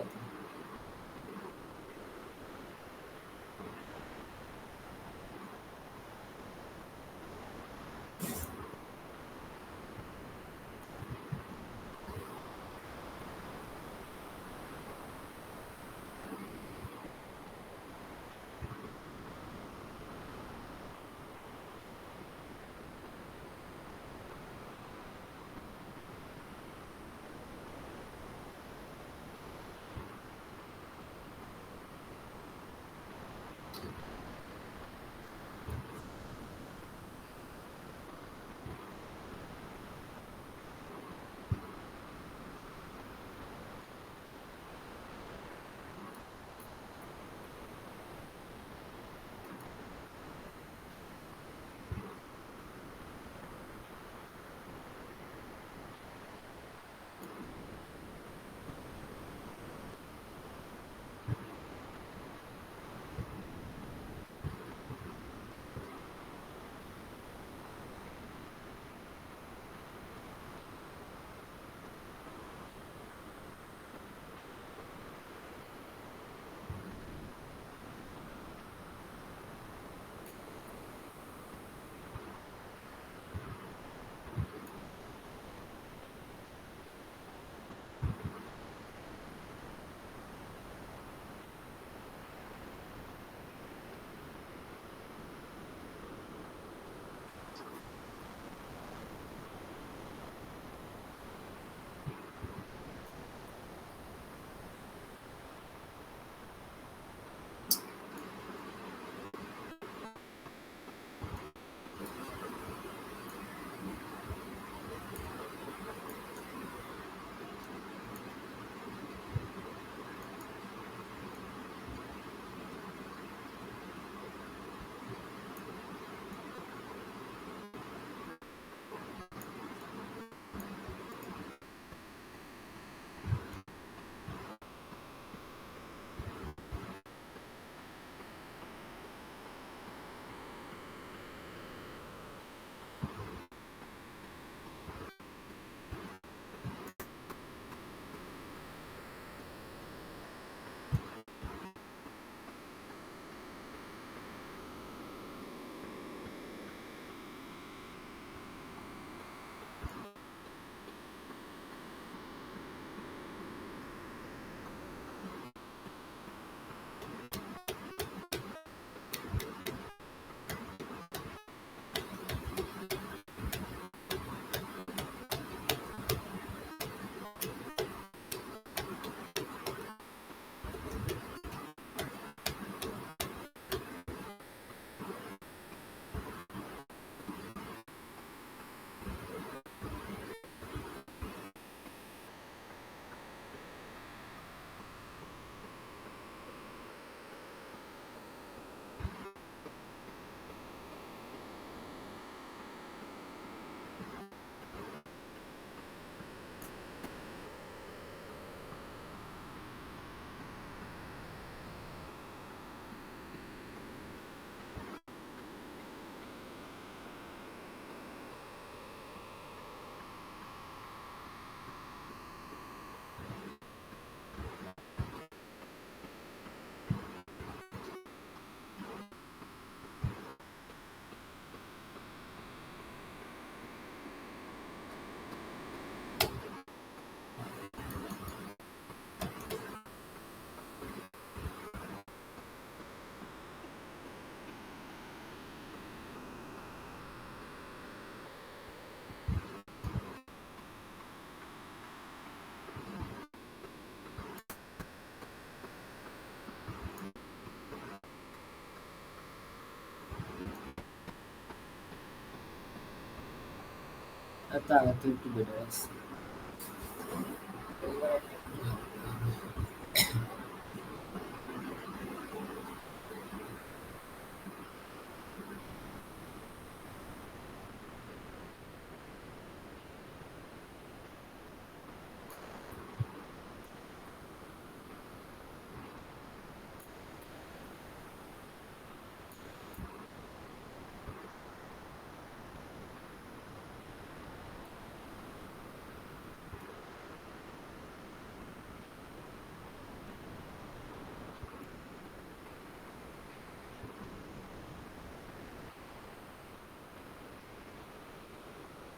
আর তো আগের থেকে একটু বেটার আছে।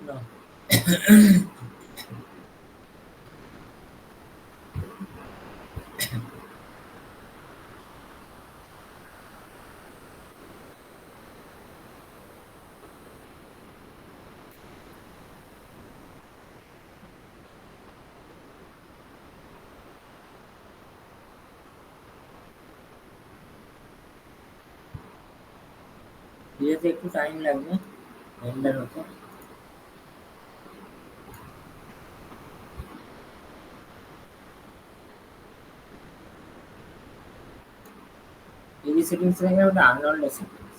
না, যেতে একটু টাইম লাগবে রেন্ডার হতে। এই সেটিংস থেকে ওটা আননোন সেটিংস।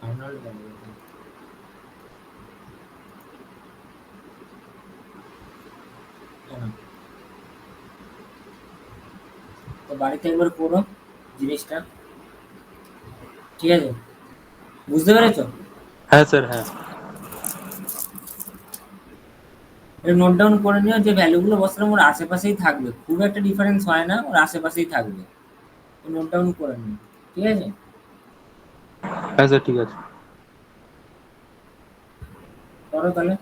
Unknown variable. তো বাড়িতে একবার করো জিনিসটা, ঠিক আছে? বুঝতে পেরেছো? হ্যাঁ স্যার, হ্যাঁ। নোট ডাউন করে নিও যে ভ্যালুগুলো বসালাম ওর আশেপাশেই থাকবে, খুব একটা ডিফারেন্স হয় না, ওর আশেপাশেই থাকবে। নোট ডাউন করে নিও, ঠিক আছে? হ্যাঁ স্যার, ঠিক আছে। করো তাহলে।